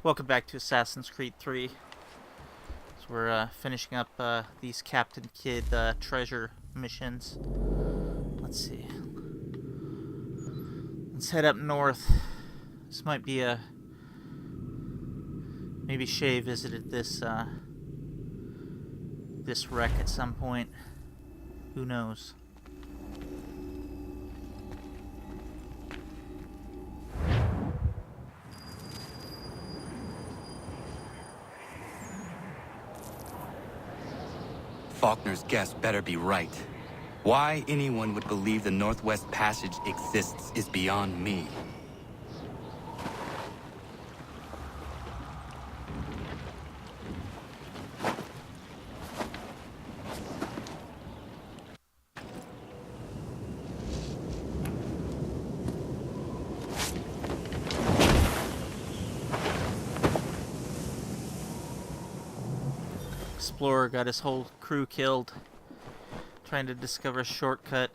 Welcome back to Assassin's Creed 3. So we're finishing up these Captain Kidd treasure missions. Let's see. Let's head up north. This might be a... Maybe Shay visited this this wreck at some point. Who knows? Faulkner's guess better be right. Why anyone would believe the Northwest Passage exists is beyond me. Explorer got his whole crew killed trying to discover a shortcut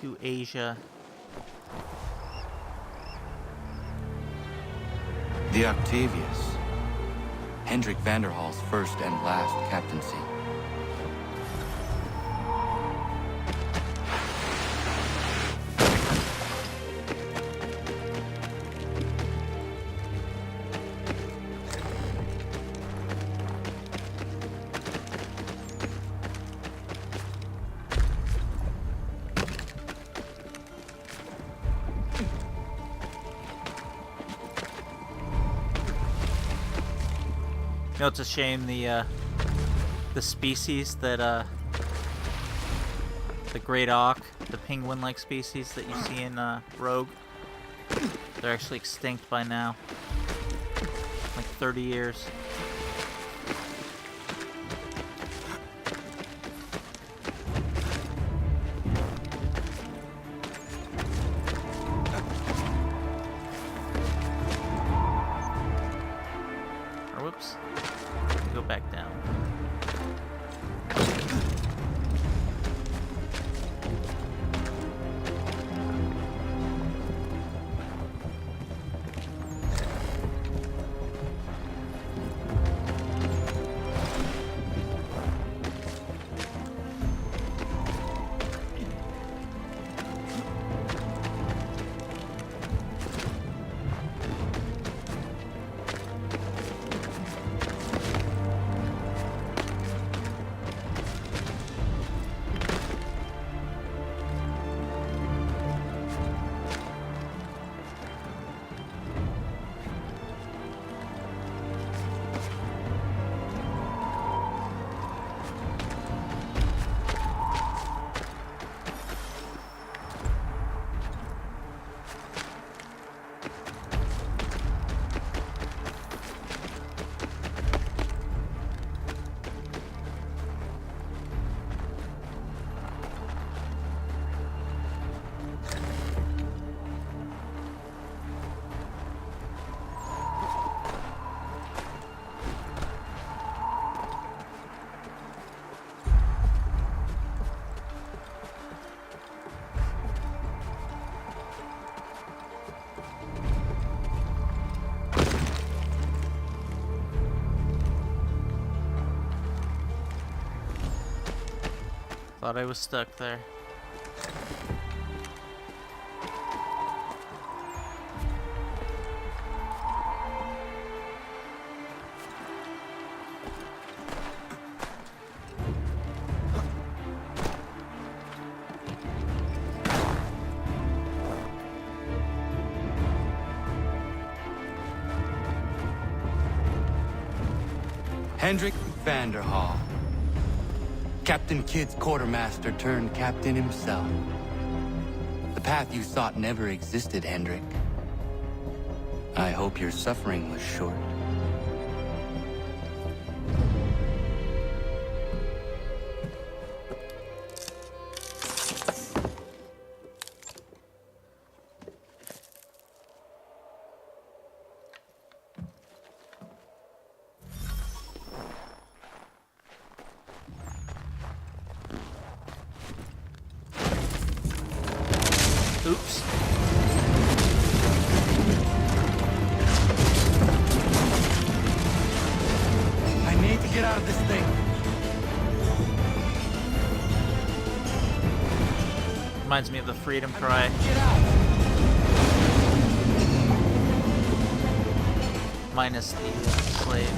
to Asia. The Octavius. Hendrik Vanderhall's first and last captaincy. You know, it's a shame the species that the great auk, the penguin-like species that you see in Rogue, they're actually extinct by now. Like 30 years. Or whoops. Go back down. Thought I was stuck there. Hendrik Vanderhall. Captain Kidd's quartermaster turned captain himself. The path you sought never existed, Hendrik. I hope your suffering was short. Oops. Reminds me of the freedom cry. Get out! Minus the slaves.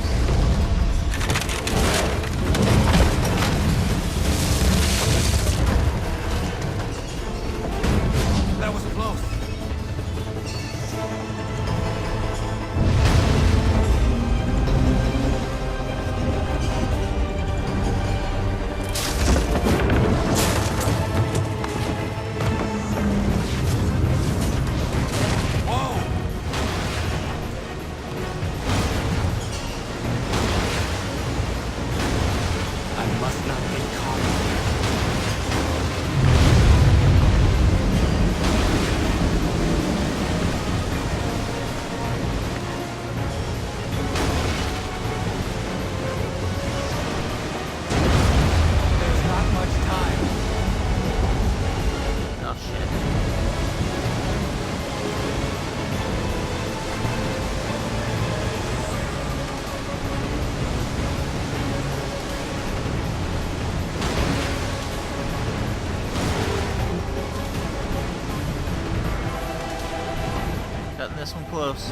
That was close. This one close.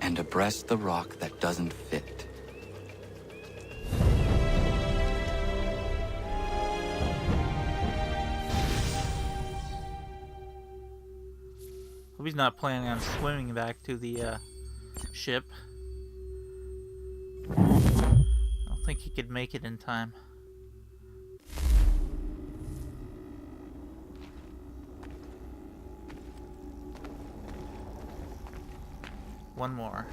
And abreast the rock that doesn't fit. Hope he's not planning on swimming back to the ship. I don't think he could make it in time. One more.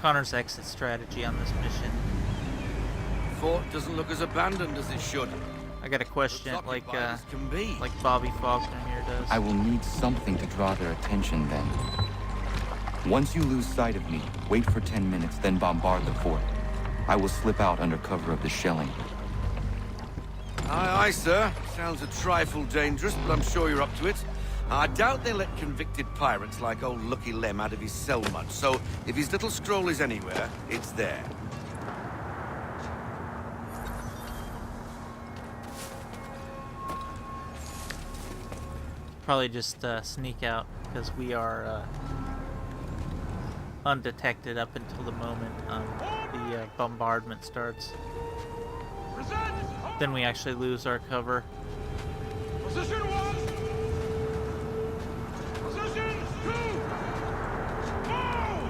Connor's exit strategy on this mission. Fort doesn't look as abandoned as it should. I got a question, Looks like occupied as can be. Bobby Faulkner here does. I will need something to draw their attention then. Once you lose sight of me, wait for 10 minutes, then bombard the fort. I will slip out under cover of the shelling. Aye, aye, sir. Sounds a trifle dangerous, but I'm sure you're up to it. I doubt they let convicted pirates like old Lucky Lem out of his cell much, so if his little scroll is anywhere, it's there. Probably just sneak out, because we are undetected up until the moment the bombardment starts. Then we actually lose our cover. Position 1! Position 2! Move!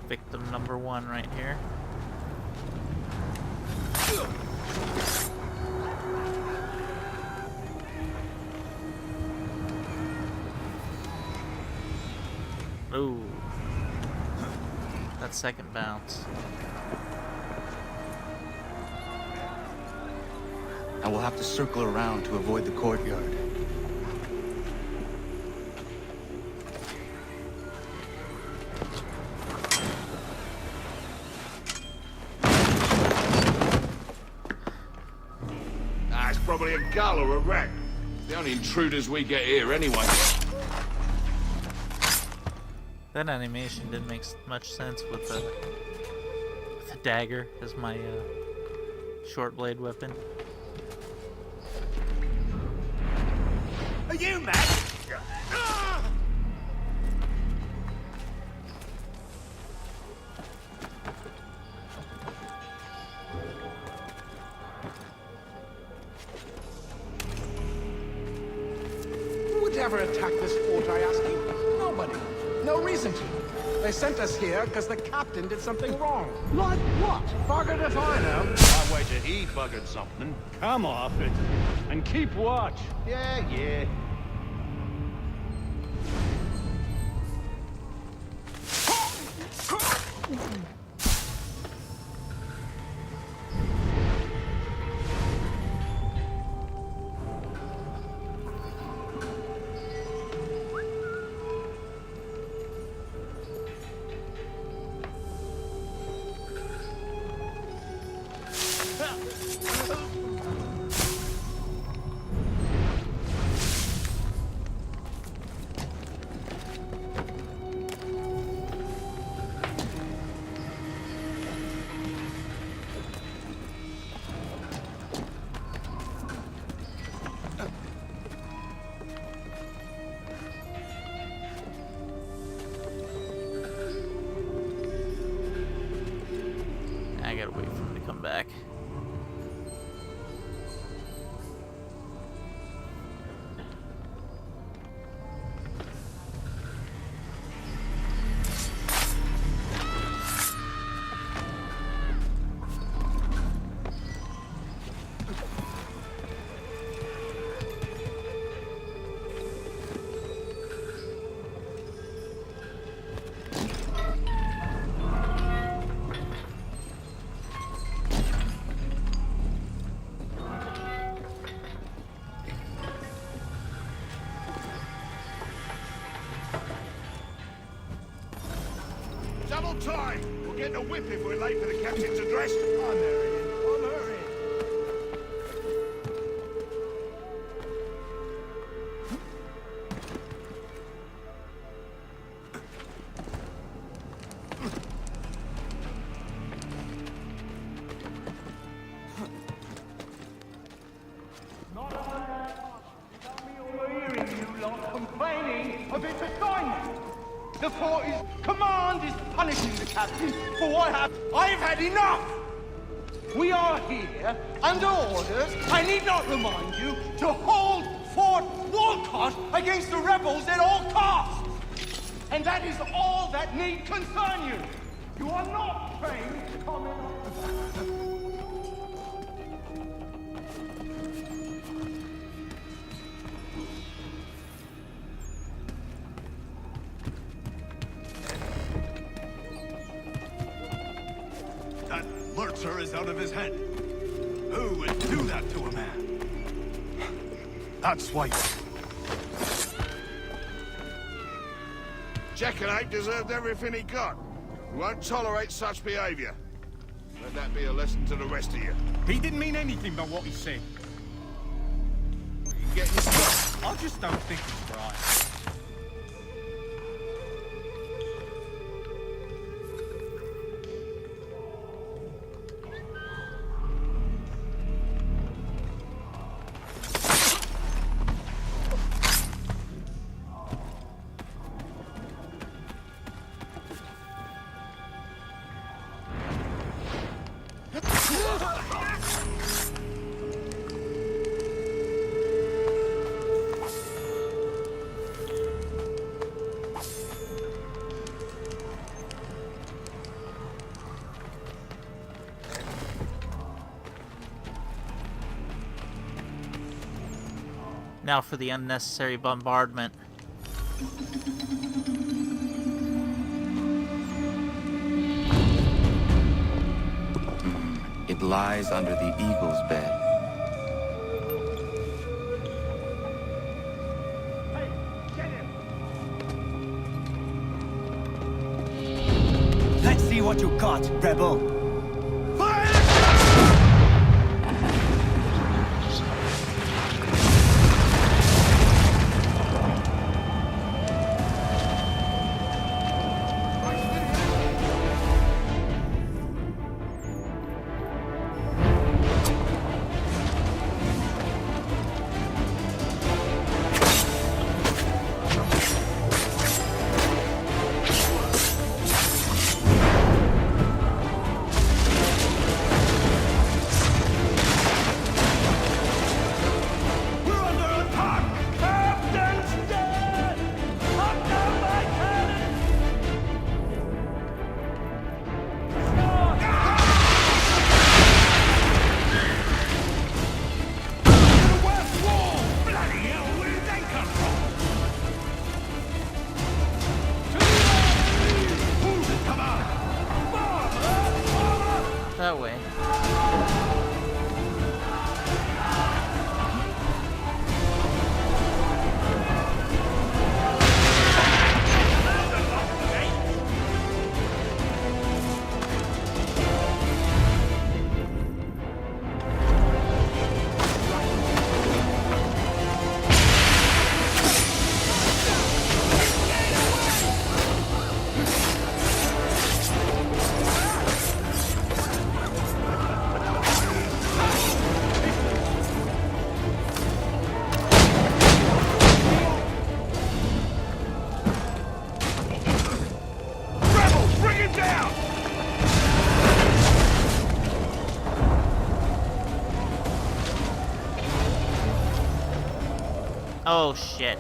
Victim number 1 right here. Ooh. That second bounce. I will have to circle around to avoid the courtyard. It's probably a gull or a wreck. The only intruders we get here anyway. That animation didn't make much sense with the dagger as my short blade weapon. Are you mad? ever attack this fort, I ask you? Nobody. No reason to. They sent us here because the captain did something wrong. Like what? Buggered if I know. I wager he buggered something. Come off it. And keep watch. Yeah, yeah. I gotta wait for him to come back. Double time! We'll get a whip if we're late for the captain's address. I'm hurrying. I'm hurrying. Complaining of its assignment. The fort's command is punishing the captain for what happened. I've had enough! We are here under orders, I need not remind you, to hold Fort Walcott against the rebels at all costs. And that is all that need concern you. You are not trained to comment on... That lurcher is out of his head. Who would do that to a man? That's why. Jackanapes deserved everything he got. We won't tolerate such behavior. Let that be a lesson to the rest of you. He didn't mean anything by what he said. You getting stuck? I just don't think it's right. Now for the unnecessary bombardment. It lies under the eagle's bed. Hey, get him! Let's see what you got, rebel. Oh, shit.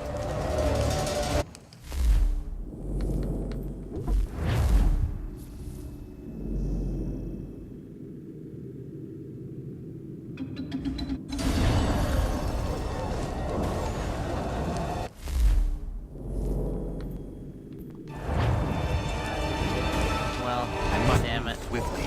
Well, I must damn move it. swiftly.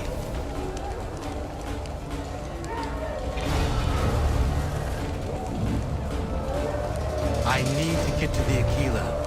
I need to get to the Aquila.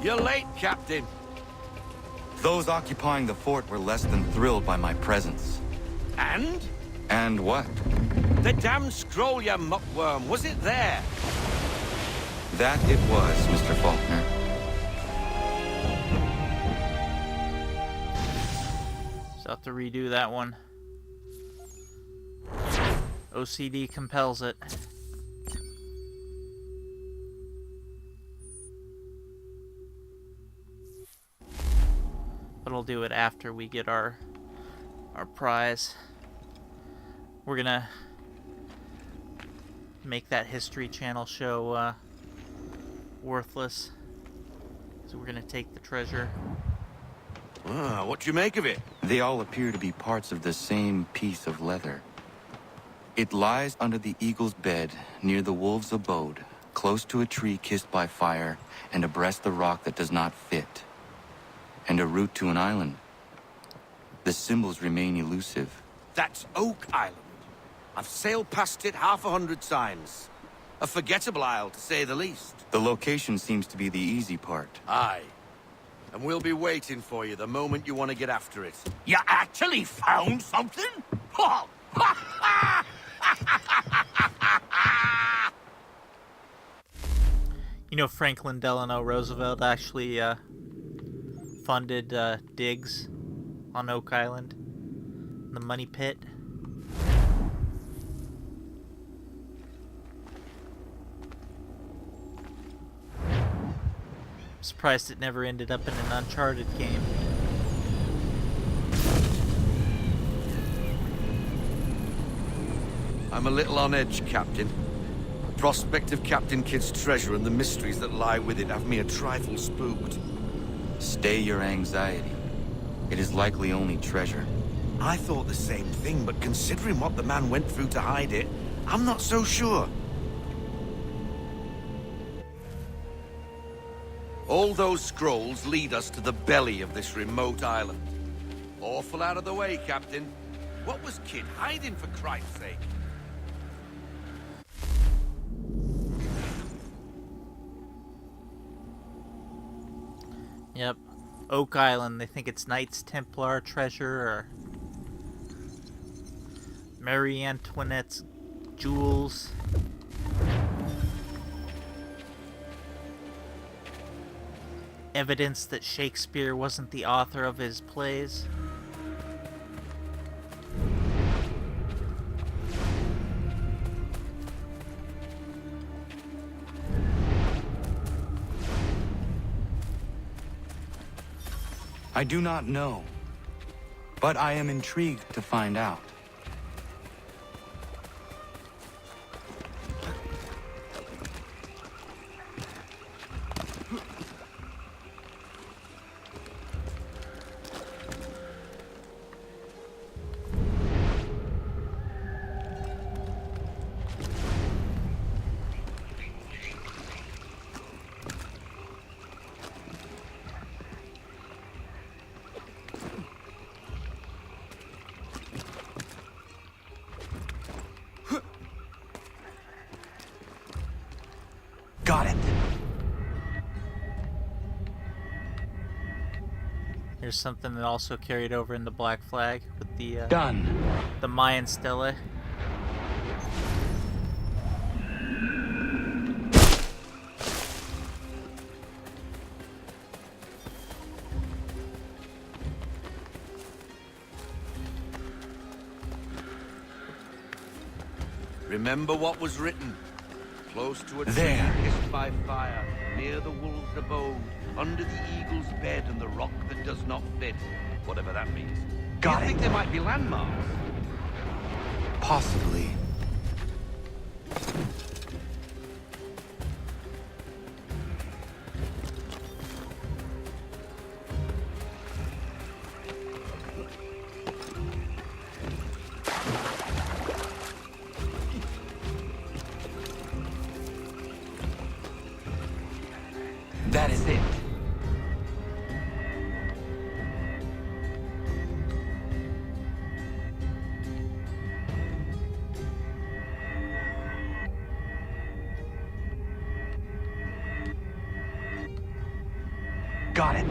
You're late, Captain. Those occupying the fort were less than thrilled by my presence. And? And what? The damn scroll, you muckworm. Was it there? That it was, Mr. Faulkner. So I'll have to redo that one. OCD compels it. But I'll do it after we get our prize. We're gonna make that History Channel show worthless. So we're gonna take the treasure. Ah, what do you make of it? They all appear to be parts of the same piece of leather. It lies under the eagle's bed, near the wolf's abode, close to a tree kissed by fire, and abreast the rock that does not fit, and a route to an island. The symbols remain elusive. That's Oak Island. I've sailed past it 100 times. A forgettable isle, to say the least. The location seems to be the easy part. Aye. And we'll be waiting for you the moment you want to get after it. You actually found something? Oh. You know, Franklin Delano Roosevelt actually funded digs on Oak Island, the Money Pit. I'm surprised it never ended up in an Uncharted game. I'm a little on edge, Captain. The prospect of Captain Kidd's treasure and the mysteries that lie with it have me a trifle spooked. Stay your anxiety. It is likely only treasure. I thought the same thing, but considering what the man went through to hide it, I'm not so sure. All those scrolls lead us to the belly of this remote island. Awful out of the way, Captain. What was Kidd hiding, for Christ's sake? Yep. Oak Island. They think it's Knights Templar treasure or Marie Antoinette's jewels. Evidence that Shakespeare wasn't the author of his plays. I do not know, but I am intrigued to find out. Here's something that also carried over in the Black Flag with Done. the Mayan stele. Remember what was written. Close to a tree There. hissed by fire, near the wolf's abode, under the eagle's bed and the rock that does not fit. Whatever that means. Got Do you think it. there might be landmarks? Possibly. That is it. Got it.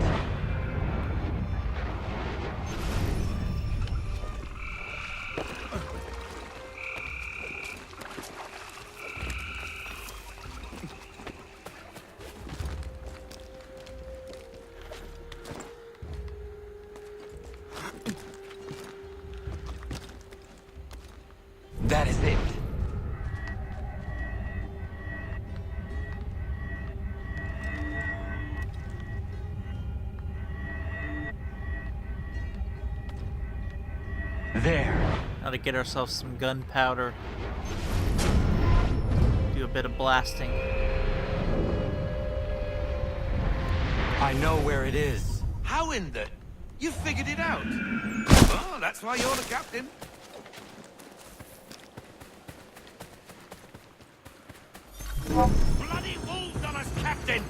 That is it. There. Now to get ourselves some gunpowder. Do a bit of blasting. I know where it is. How in the... You figured it out? Well, that's why you're the captain. Bloody wolves on us, Captain!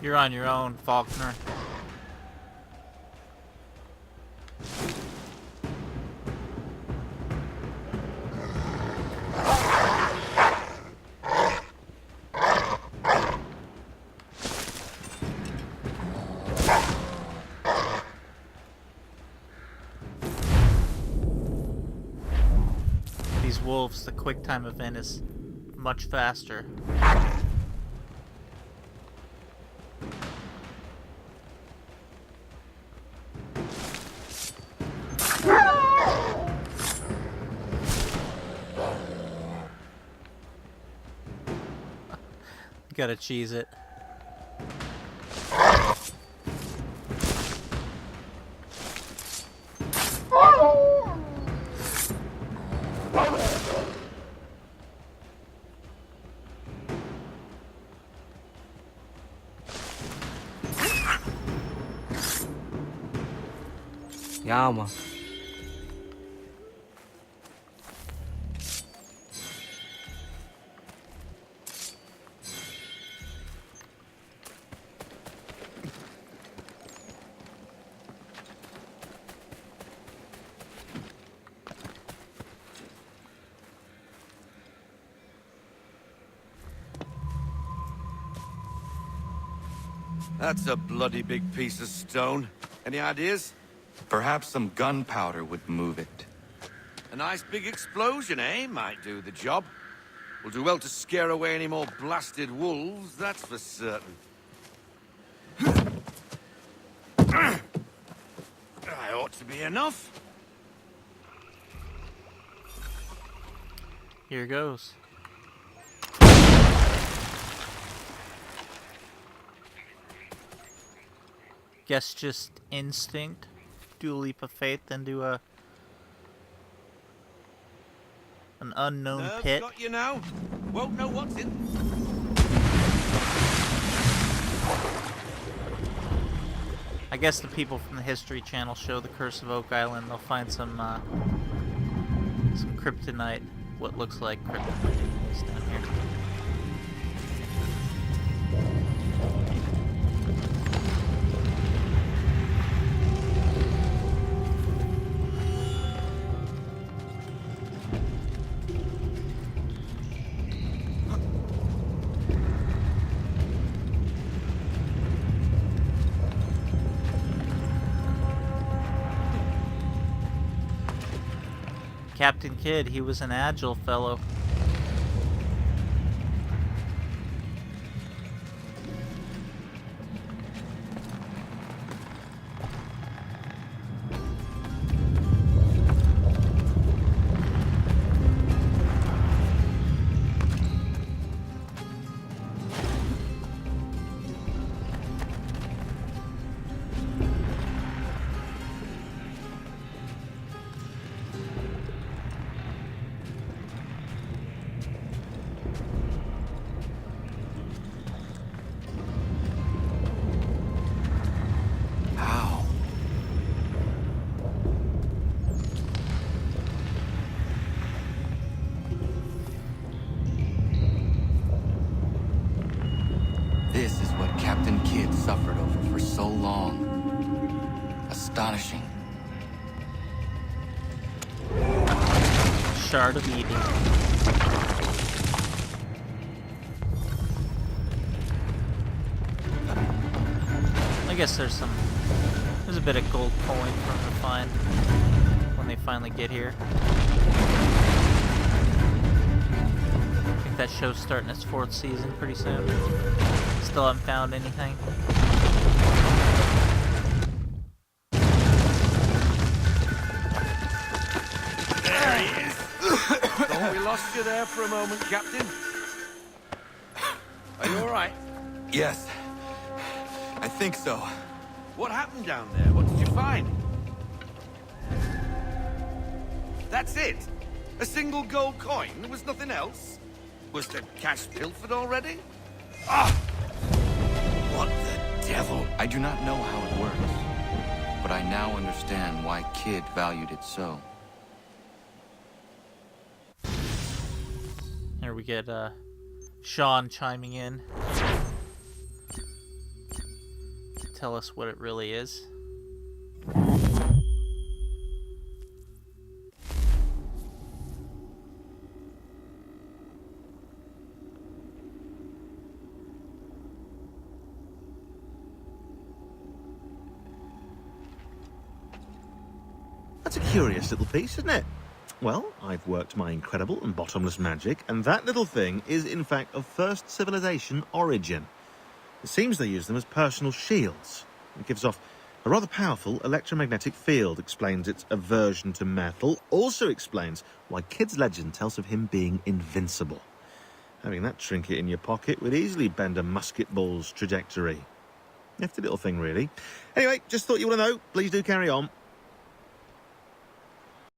You're on your own, Faulkner. These wolves, the quick time event is much faster. Gotta cheese it. Ja, man. That's a bloody big piece of stone. Any ideas? Perhaps some gunpowder would move it. A nice big explosion, eh? Might do the job. We'll do well to scare away any more blasted wolves, that's for certain. That ought to be enough. Here goes. Guess just instinct. Do a leap of faith, then do an unknown Nerves pit. got you now. Won't know what's in. I guess the people from the History Channel show the Curse of Oak Island. They'll find some kryptonite. What looks like kryptonite is down here. Captain Kidd, he was an agile fellow. How? This is what Captain Kidd suffered over for so long. Astonishing. Shard of Eden. I guess there's a bit of gold coin for them to find when they finally get here. I think that show's starting its 4th season pretty soon. Still haven't found anything. There he is. Thought we lost you there for a moment, Captain. Are you all right? Yes, I think so. What happened down there? What did you find? That's it? A single gold coin? There was nothing else? Was the cash pilfered already? Ah! What the devil? I do not know how it works, but I now understand why Kidd valued it so. Here we get Sean chiming in to tell us what it really is. That's a curious little piece, isn't it? Well, I've worked my incredible and bottomless magic, and that little thing is in fact of first civilization origin. It seems they use them as personal shields. It gives off a rather powerful electromagnetic field, explains its aversion to metal, also explains why Kidd's legend tells of him being invincible. Having that trinket in your pocket would easily bend a musket ball's trajectory. Nifty little thing, really. Anyway, just thought you want to know. Please do carry on.